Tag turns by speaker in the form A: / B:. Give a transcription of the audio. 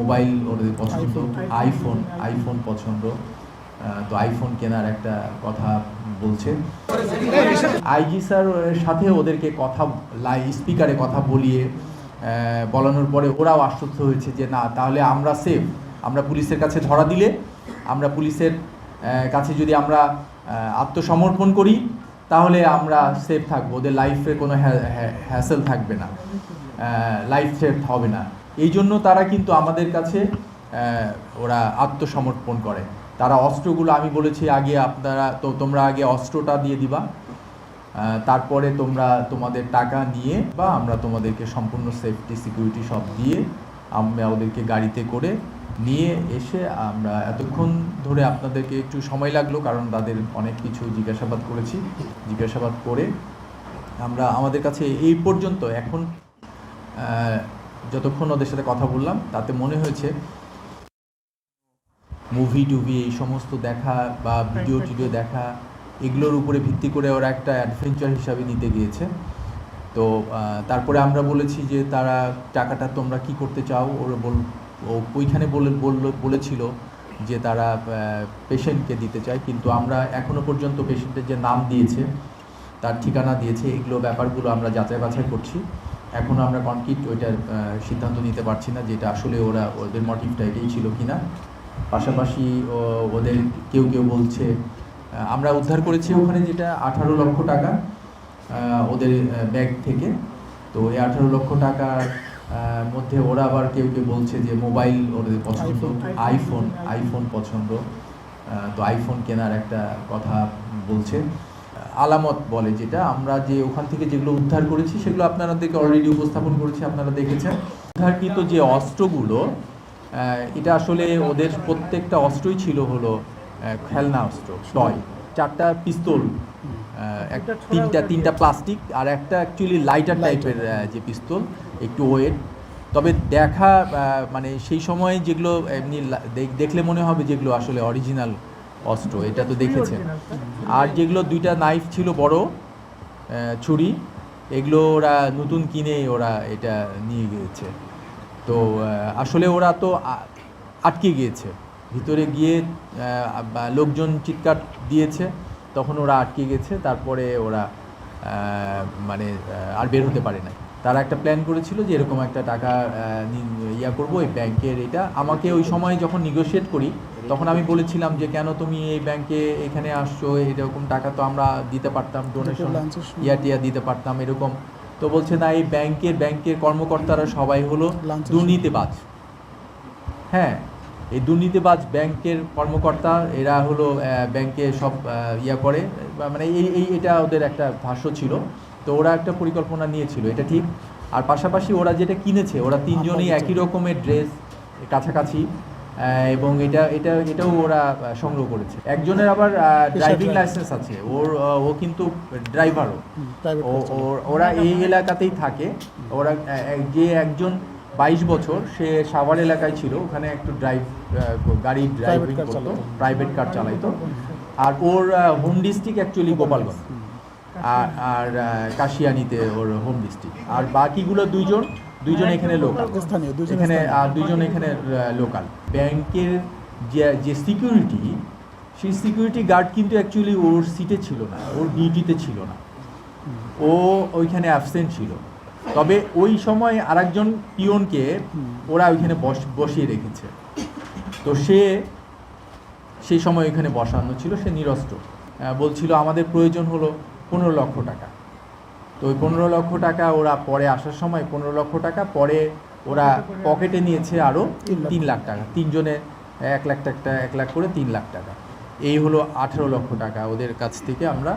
A: Mobile ওদের পছন্দ, iPhone পছন্দ। তো আইফোন কেনার একটা কথা বলছে। আইজি স্যার সাথে ওদেরকে কথা স্পিকারে কথা বলানোর পরে ওরাও আশ্বস্ত হয়েছে যে না, তাহলে আমরা সেফ। আমরা পুলিশের কাছে ধরা দিলে, আমরা পুলিশের কাছে যদি আমরা আত্মসমর্পণ করি, তাহলে আমরা সেফ থাকবো, ওদের লাইফে কোনো হ্যাসেল থাকবে না, লাইফ থ্রেট হবে না। এই জন্য তারা কিন্তু আমাদের কাছে ওরা আত্মসমর্পণ করে। তারা অস্ত্রগুলো, আমি বলেছি আগে তোমরা আগে অস্ত্রটা দিয়ে দিবা, তারপরে তোমাদের টাকা নিয়ে বা আমরা তোমাদেরকে সম্পূর্ণ সেফটি সিকিউরিটি সব দিয়ে আমরা ওদেরকে গাড়িতে করে নিয়ে এসে, আমরা এতক্ষণ ধরে আপনাদেরকে একটু সময় লাগলো কারণ তাদের অনেক কিছু জিজ্ঞাসাবাদ করে আমরা আমাদের কাছে এই পর্যন্ত এখন যতক্ষণ ওদের সাথে কথা বললাম তাতে মনে হয়েছে মুভি এই সমস্ত দেখা বা ভিডিও দেখা, এগুলোর উপরে ভিত্তি করে ওরা একটা অ্যাডভেঞ্চার হিসাবে নিতে গিয়েছে। তো তারপরে আমরা বলেছি যে তারা টাকাটা তোমরা কি করতে চাও, ওইখানে বলেছিল যে তারা পেশেন্টকে দিতে চায়, কিন্তু আমরা এখনও পর্যন্ত পেশেন্টের যে নাম দিয়েছে, তার ঠিকানা দিয়েছে, এগুলো ব্যাপারগুলো আমরা যাচাই বাছাই করছি। এখনও আমরা কনক্রিট ওইটার সিদ্ধান্ত নিতে পারছি না যেটা আসলে ওদের মোটিভটা এটাই ছিল কিনা। পাশাপাশি ওদের কেউ বলছে, আমরা উদ্ধার করেছি ওখানে যেটা 18 লক্ষ টাকা ওদের ব্যাগ থেকে। তো এই 18 লক্ষ টাকার মধ্যে ওরা আবার কেউ বলছে যে মোবাইল ওদের পছন্দ, আইফোন পছন্দ। তো আইফোন কেনার একটা কথা বলছে। আলামত বলে যেটা আমরা যে ওখান থেকে যেগুলো উদ্ধার করেছি সেগুলো আপনাদেরকে অলরেডি উপস্থাপন করেছি, আপনারা দেখেছেন। উদ্ধারকৃত যে অস্ত্রগুলো, এটা আসলে ওদের প্রত্যেকটা অস্ত্রই ছিল হলো খেলনা অস্ত্র, টয়। 4টা পিস্তল, তিনটা প্লাস্টিক আর একটা অ্যাকচুয়ালি লাইটার টাইপের যে পিস্তল, একটু ওয়েট। তবে দেখা মানে সেই সময় যেগুলো এমনি দেখলে মনে হবে যেগুলো আসলে অরিজিনাল অস্ত্র, এটা তো দেখেছেন। আর যেগুলো 2টা নাইফ ছিল বড় ছুরি, এগুলো ওরা নতুন কিনে ওরা এটা নিয়ে গিয়েছে। তো আসলে ওরা তো আটকে গিয়েছে ভিতরে গিয়ে, লোকজন চিৎকার দিয়েছে, তখন ওরা আটকে গেছে। তারপরে ওরা মানে আর বের হতে পারে না। তারা একটা প্ল্যান করেছিল যে এরকম একটা টাকা করবো এই ব্যাংকের। এটা আমাকে ওই সময় যখন নেগোশিয়েট করি তখন আমি বলেছিলাম যে কেন তুমি এই ব্যাংকে এখানে আসছো, এরকম টাকা তো আমরা দিতে পারতাম, ডোনেশন টিয়া দিতে পারতাম এরকম। তো বলছে না, এই ব্যাংকের কর্মকর্তারা সবাই হলো দুর্নীতিবাজ। হ্যাঁ, এই দুর্নীতিবাজ ব্যাংকের কর্মকর্তা, এরা হলো ব্যাংকে সব করে, মানে এটা ওদের একটা ভাষ্য ছিল। তো ওরা একটা পরিকল্পনা নিয়েছিল, এটা ঠিক। আর পাশাপাশি ওরা যেটা কিনেছে, ওরা 3জনই একই রকমের ড্রেস, কাছাকাছি, এবং এটাও ওরা সংগ্রহ করেছে। একজনের আবার ড্রাইভিং লাইসেন্স আছে, ও কিন্তু ড্রাইভারও। ওরা এই এলাকাতেই থাকে। ওরা যে একজন 22 বছর, সে সাভার এলাকায় ছিল, ওখানে একটু গাড়ি ড্রাইভিং করতো, প্রাইভেট কার চালাইতো। আর ওর হোম ডিস্ট্রিক্ট অ্যাকচুয়ালি গোপালগঞ্জ, আর কাশিয়ানিতে ওর হোম ডিস্ট্রিক্ট। আর বাকিগুলো দুইজন এখানে লোকাল, এখানে আর 2জন এখানে লোকাল। ব্যাংকের যে সিকিউরিটি, সেই সিকিউরিটি গার্ড কিন্তু অ্যাকচুয়ালি ওর সিটে ছিল না, ওর ডিউটিতে ছিল না, ও ওইখানে অ্যাবসেন্ট ছিল। তবে ওই সময় আরেকজন পিয়নকে ওরা ওইখানে বসিয়ে রেখেছে। তো সেই সময় ওইখানে বসানো ছিল, সে নিরস্ত্র। বলছিল আমাদের প্রয়োজন হলো 15 লক্ষ টাকা। তো ওই 15 লক্ষ টাকা ওরা পরে আসার সময় 15 লক্ষ টাকা পরে ওরা পকেটে নিয়েছে আরও 3 লাখ টাকা, 3জনে 1 লাখ টাকা, 1 লাখ করে 3 লাখ টাকা। এই হলো 18 লক্ষ টাকা ওদের কাছ থেকে আমরা